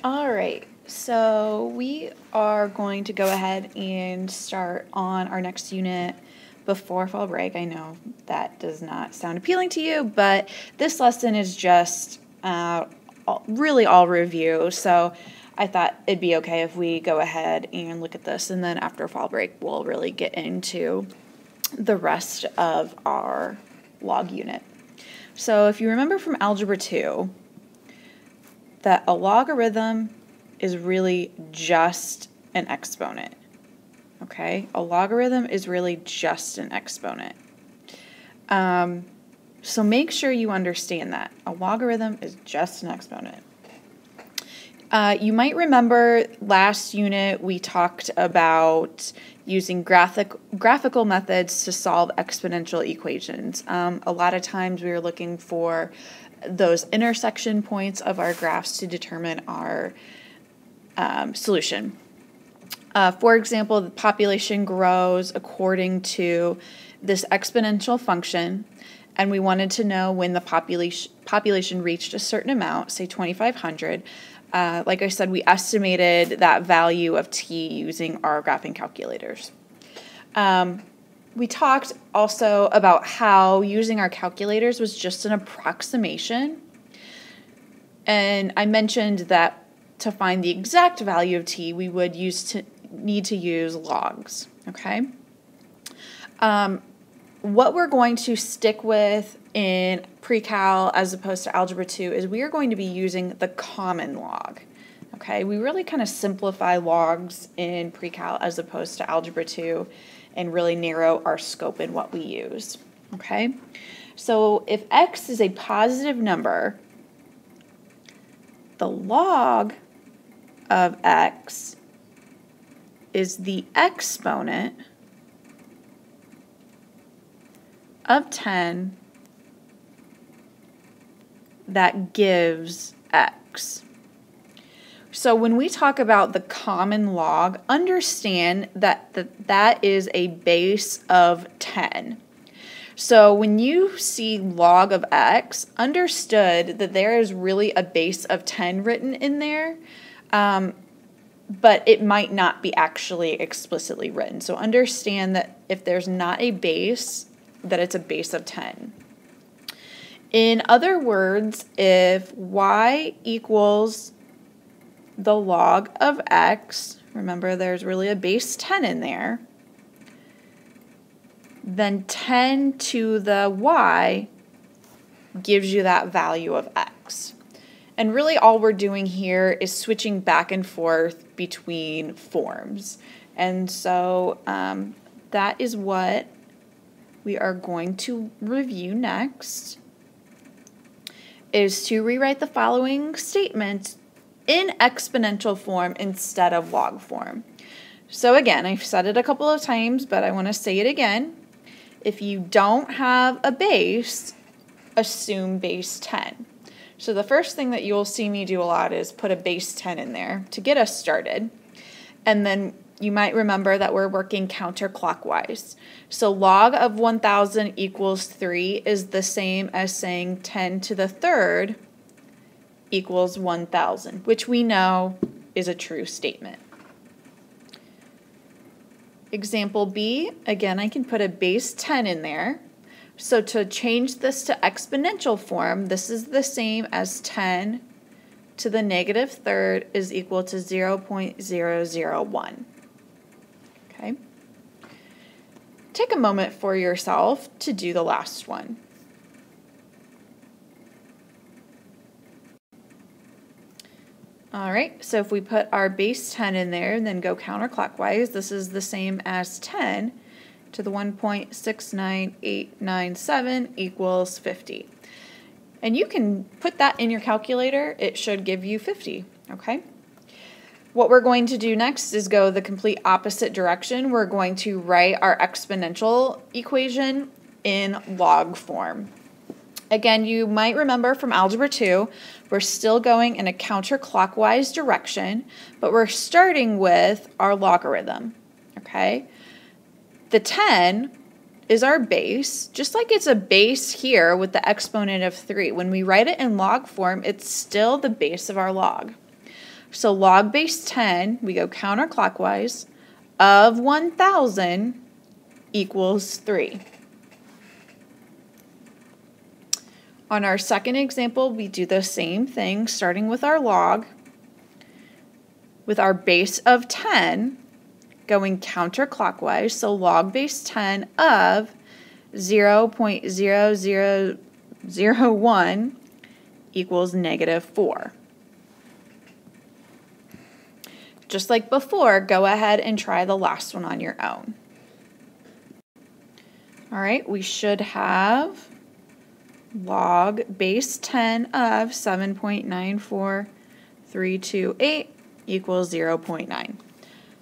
All right, so we are going to go ahead and start on our next unit before fall break. I know that does not sound appealing to you, but this lesson is just really all review, so I thought it'd be okay if we go ahead and look at this, and then after fall break we'll really get into the rest of our log unit. So if you remember from Algebra 2, that a logarithm is really just an exponent, okay? A logarithm is really just an exponent. So make sure you understand that. A logarithm is just an exponent. You might remember last unit we talked about using graphical methods to solve exponential equations. A lot of times we were looking for those intersection points of our graphs to determine our solution. For example, the population grows according to this exponential function, and we wanted to know when the population reached a certain amount, say 2,500. Like I said, we estimated that value of t using our graphing calculators. We talked also about how using our calculators was just an approximation. And I mentioned that to find the exact value of t, we would need to use logs, okay? What we're going to stick with in PreCal as opposed to Algebra 2 is we are going to be using the common log, okay? We really kind of simplify logs in PreCal as opposed to Algebra 2 and really narrow our scope in what we use, okay? So if x is a positive number, the log of x is the exponent of 10 that gives x. So when we talk about the common log, understand that that is a base of 10. So when you see log of x, understood that there is really a base of 10 written in there, but it might not be actually explicitly written. So understand that if there's not a base, that it's a base of 10. In other words, if y equals the log of x, remember there's really a base 10 in there, then 10 to the y gives you that value of x. And really all we're doing here is switching back and forth between forms. And so that is what we are going to review next, is to rewrite the following statement in exponential form instead of log form. So again, I've said it a couple of times, but I want to say it again. If you don't have a base, assume base 10. So the first thing that you'll see me do a lot is put a base 10 in there to get us started. And then you might remember that we're working counterclockwise. So log of 1,000 equals 3 is the same as saying 10 to the third equals 1,000, which we know is a true statement. Example B, again, I can put a base 10 in there. So to change this to exponential form, this is the same as 10 to the negative third is equal to 0.001. Okay. Take a moment for yourself to do the last one. All right, so if we put our base 10 in there and then go counterclockwise, this is the same as 10 to the 1.69897 equals 50. And you can put that in your calculator. It should give you 50, okay? What we're going to do next is go the complete opposite direction. We're going to write our exponential equation in log form. Again, you might remember from Algebra 2, we're still going in a counterclockwise direction, but we're starting with our logarithm, okay? The 10 is our base, just like it's a base here with the exponent of 3. When we write it in log form, it's still the base of our log. So log base 10, we go counterclockwise, of 1,000 equals 3. On our second example, we do the same thing, starting with our log, with our base of 10, going counterclockwise, so log base 10 of 0.0001 equals -4. Just like before, go ahead and try the last one on your own. All right, we should have log base 10 of 7.94328 equals 0.9.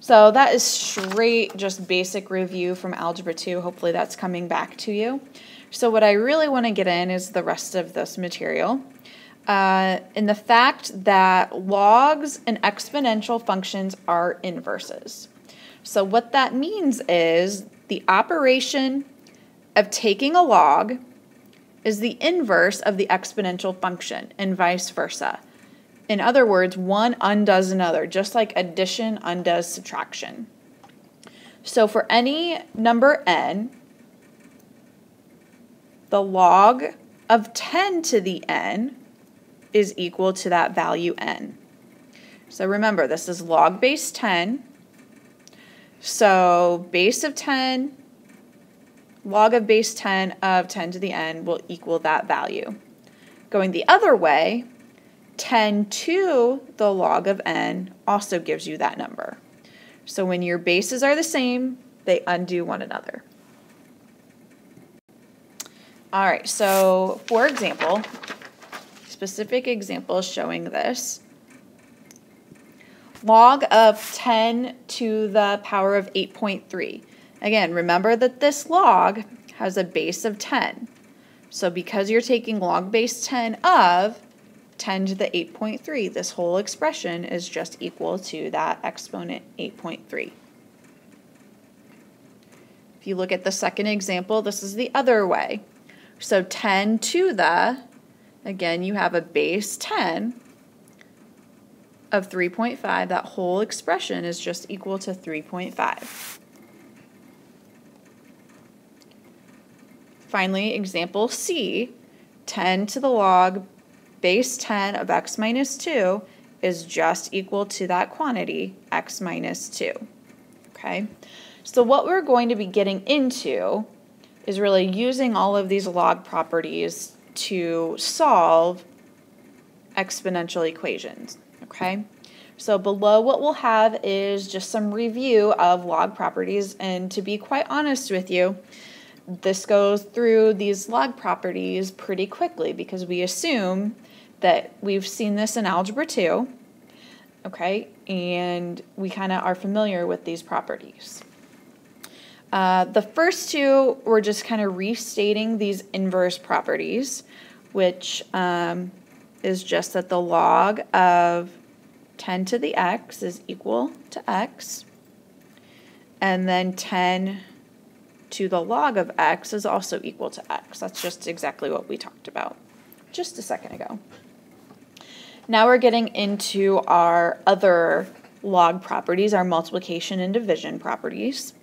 So that is straight, just basic review from Algebra 2. Hopefully that's coming back to you. So what I really want to get in is the rest of this material. In the fact that logs and exponential functions are inverses. So what that means is the operation of taking a log is the inverse of the exponential function and vice versa. In other words, one undoes another, just like addition undoes subtraction. So for any number n, the log of 10 to the n is equal to that value n. So remember, this is log base 10. So base of 10, log of base 10 of 10 to the n will equal that value. Going the other way, 10 to the log of n also gives you that number. So when your bases are the same, they undo one another. All right, so for example, specific example showing this. Log of 10 to the power of 8.3. Again, remember that this log has a base of 10. So because you're taking log base 10 of 10 to the 8.3, this whole expression is just equal to that exponent 8.3. If you look at the second example, this is the other way. So 10 to the, again, you have a base 10 of 3.5. That whole expression is just equal to 3.5. Finally, example C, 10 to the log base 10 of x minus 2 is just equal to that quantity, x minus 2. Okay? So what we're going to be getting into is really using all of these log properties to solve exponential equations. Okay? So below what we'll have is just some review of log properties, and to be quite honest with you, this goes through these log properties pretty quickly because we assume that we've seen this in Algebra 2, okay, and we kind of are familiar with these properties. The first two, we're just kind of restating these inverse properties, which is just that the log of 10 to the x is equal to x, and then 10 to the log of x is also equal to x. That's just exactly what we talked about just a second ago. Now we're getting into our other log properties, our multiplication and division properties.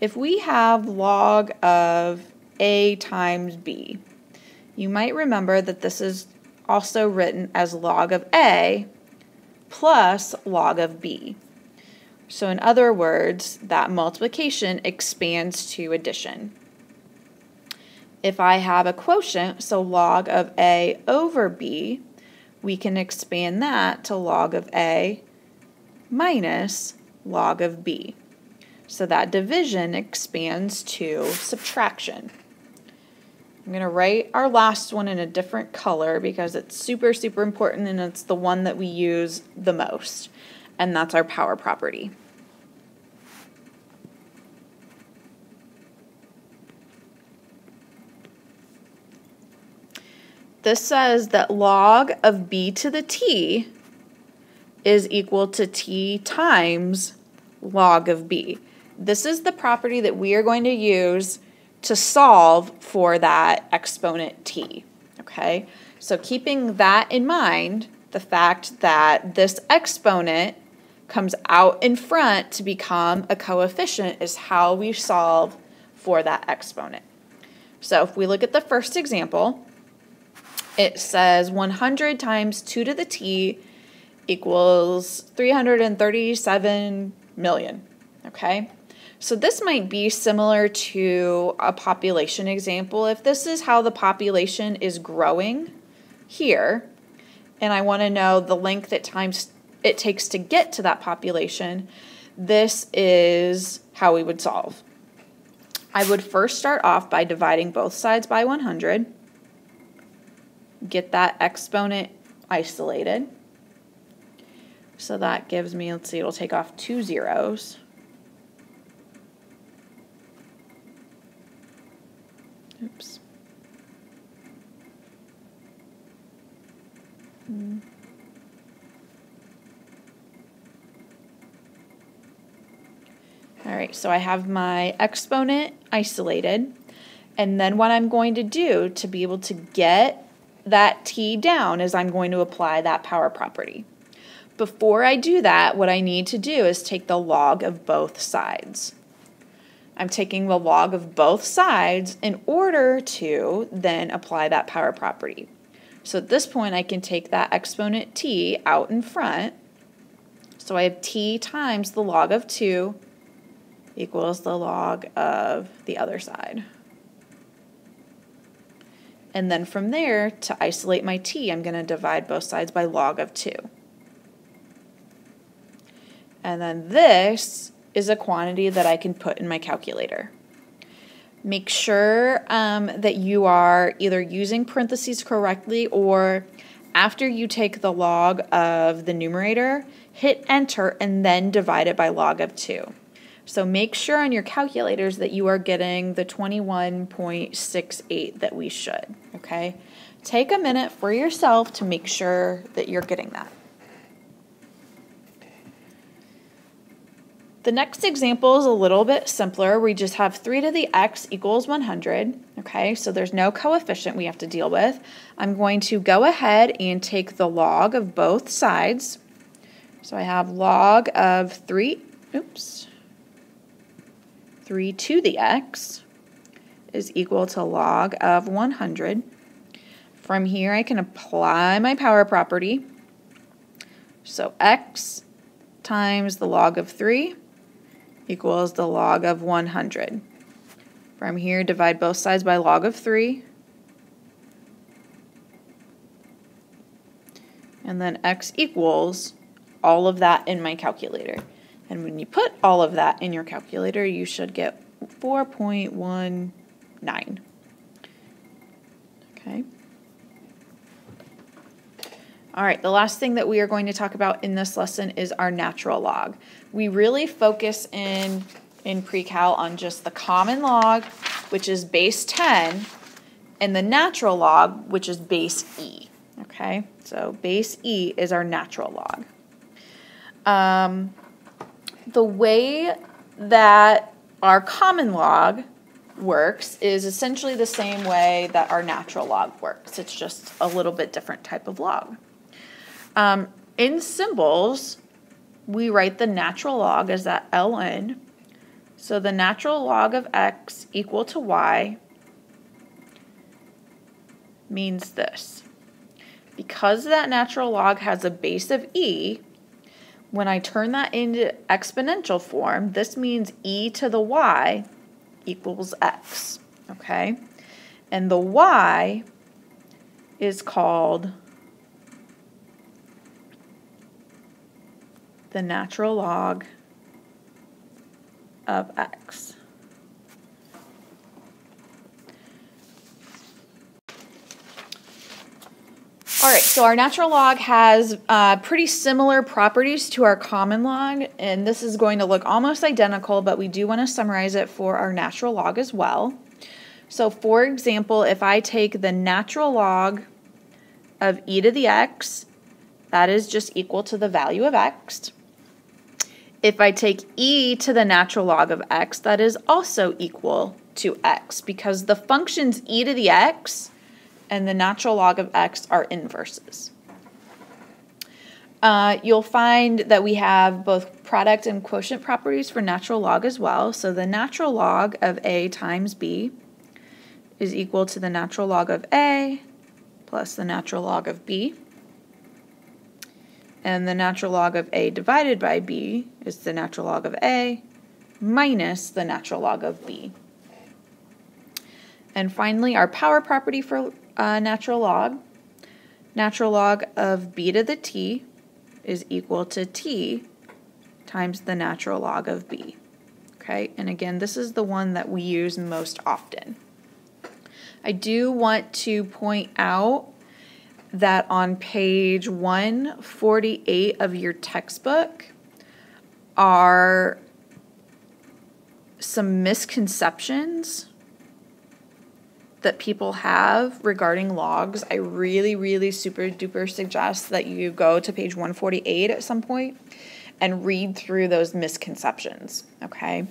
If we have log of a times b, you might remember that this is also written as log of a plus log of b. So in other words, that multiplication expands to addition. If I have a quotient, so log of a over b, we can expand that to log of a minus log of b. So that division expands to subtraction. I'm going to write our last one in a different color because it's super, super important, and it's the one that we use the most, and that's our power property. This says that log of b to the t is equal to t times log of b. This is the property that we are going to use to solve for that exponent t, okay? So keeping that in mind, The fact that this exponent comes out in front to become a coefficient is how we solve for that exponent. So if we look at the first example, it says 100 times 2 to the t equals 337 million, okay? So this might be similar to a population example. If this is how the population is growing here, and I want to know the length it takes to get to that population, this is how we would solve. I would first start off by dividing both sides by 100, get that exponent isolated. So that gives me, let's see, it'll take off 2 zeros. Oops. All right, so I have my exponent isolated, and then what I'm going to do to be able to get that t down is I'm going to apply that power property. Before I do that, what I need to do is take the log of both sides. I'm taking the log of both sides in order to then apply that power property. So at this point, I can take that exponent t out in front. So I have t times the log of 2 equals the log of the other side. And then from there, to isolate my t, I'm going to divide both sides by log of 2. And then this is a quantity that I can put in my calculator. Make sure that you are either using parentheses correctly, or after you take the log of the numerator, hit enter and then divide it by log of 2. So make sure on your calculators that you are getting the 21.68 that we should, okay? Take a minute for yourself to make sure that you're getting that. The next example is a little bit simpler. We just have 3 to the x equals 100, okay? So there's no coefficient we have to deal with. I'm going to go ahead and take the log of both sides. So I have log of 3 to the x is equal to log of 100. From here, I can apply my power property. So x times the log of 3 equals the log of 100. From here, divide both sides by log of 3. And then x equals all of that in my calculator. And when you put all of that in your calculator, you should get 4.19. Okay. All right, the last thing that we are going to talk about in this lesson is our natural log. We really focus in PreCal on just the common log, which is base 10, and the natural log, which is base e. Okay, so base e is our natural log. The way that our common log works is essentially the same way that our natural log works. It's just a little bit different type of log. In symbols, we write the natural log as that ln. So the natural log of x equal to y means this. Because that natural log has a base of e, when I turn that into exponential form, this means e to the y equals x, okay? And the y is called the natural log of x. All right, so our natural log has pretty similar properties to our common log, and this is going to look almost identical, but we do want to summarize it for our natural log as well. So for example, if I take the natural log of e to the x, that is just equal to the value of x. If I take e to the natural log of x, that is also equal to x, because the functions e to the x and the natural log of x are inverses. You'll find that we have both product and quotient properties for natural log as well. So the natural log of A times B is equal to the natural log of A plus the natural log of B. And the natural log of A divided by B is the natural log of A minus the natural log of B. And finally, our power property for natural log of B to the T is equal to T times the natural log of B. Okay, and again, this is the one that we use most often. I do want to point out that on page 148 of your textbook are some misconceptions that people have regarding logs. I really super duper suggest that you go to page 148 at some point and read through those misconceptions, okay?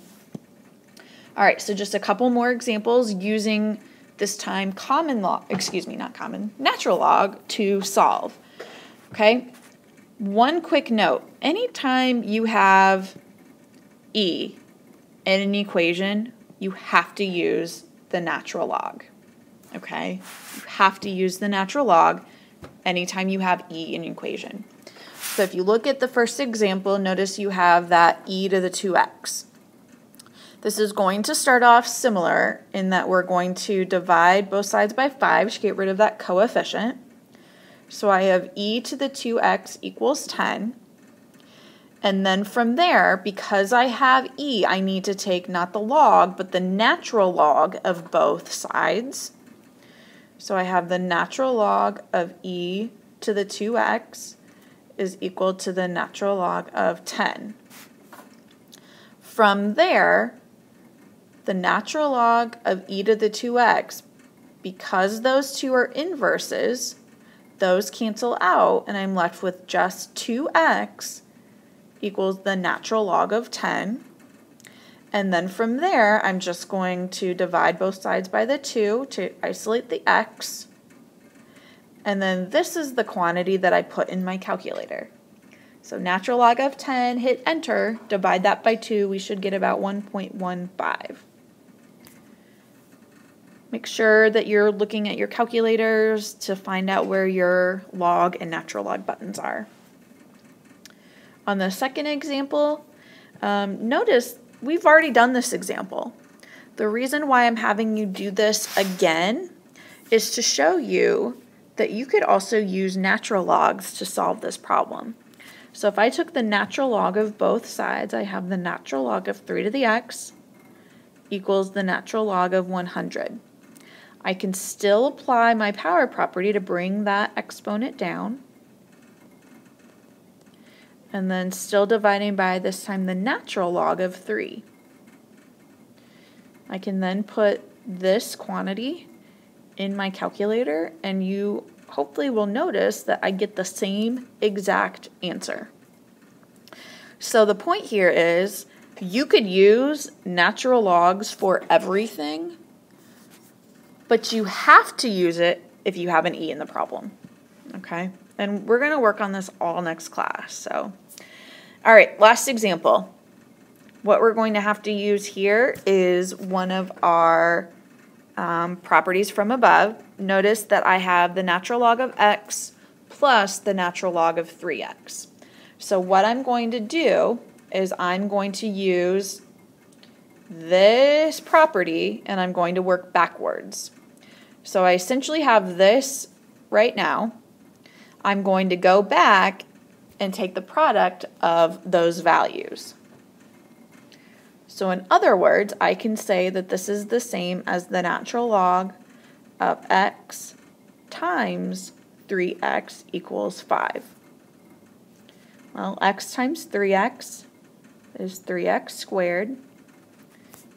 All right, so just a couple more examples using this time natural log to solve, okay? One quick note, anytime you have E in an equation, you have to use the natural log. Okay, you have to use the natural log anytime you have E in an equation. So if you look at the first example, notice you have that E to the 2x. This is going to start off similar in that we're going to divide both sides by 5 to get rid of that coefficient. So I have E to the 2x equals 10. And then from there, because I have E, I need to take not the log, but the natural log of both sides. So I have the natural log of E to the 2x is equal to the natural log of 10. From there, the natural log of E to the 2x, because those two are inverses, those cancel out, and I'm left with just 2x equals the natural log of 10. And then from there, I'm just going to divide both sides by the 2 to isolate the x. And then this is the quantity that I put in my calculator. So natural log of 10, hit enter, divide that by 2, we should get about 1.15. Make sure that you're looking at your calculators to find out where your log and natural log buttons are. On the second example, notice we've already done this example. The reason why I'm having you do this again is to show you that you could also use natural logs to solve this problem. So if I took the natural log of both sides, I have the natural log of 3 to the x equals the natural log of 100. I can still apply my power property to bring that exponent down. And then still dividing by, this time, the natural log of 3. I can then put this quantity in my calculator, and you hopefully will notice that I get the same exact answer. So the point here is you could use natural logs for everything, but you have to use it if you have an E in the problem, okay? And we're going to work on this all next class. So, all right, last example. What we're going to have to use here is one of our properties from above. Notice that I have the natural log of x plus the natural log of 3x. So what I'm going to do is I'm going to use this property and I'm going to work backwards. So I essentially have this right now. I'm going to go back and take the product of those values. So in other words, I can say that this is the same as the natural log of x times 3x equals 5. Well, x times 3x is 3x squared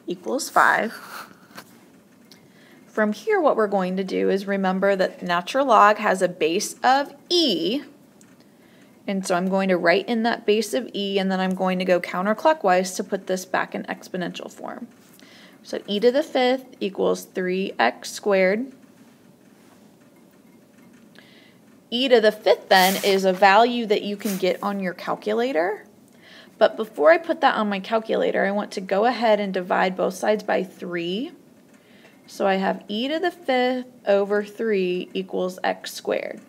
equals 5. From here, what we're going to do is remember that natural log has a base of e, and so I'm going to write in that base of e, and then I'm going to go counterclockwise to put this back in exponential form. So e to the 5th equals 3x squared. e to the 5th then is a value that you can get on your calculator. But before I put that on my calculator, I want to go ahead and divide both sides by 3. So I have e to the 5th over 3 equals x squared.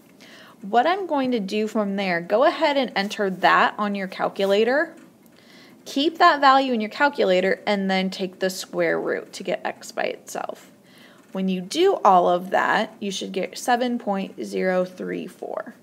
What I'm going to do from there, go ahead and enter that on your calculator. Keep that value in your calculator and then take the square root to get x by itself. When you do all of that, you should get 7.034.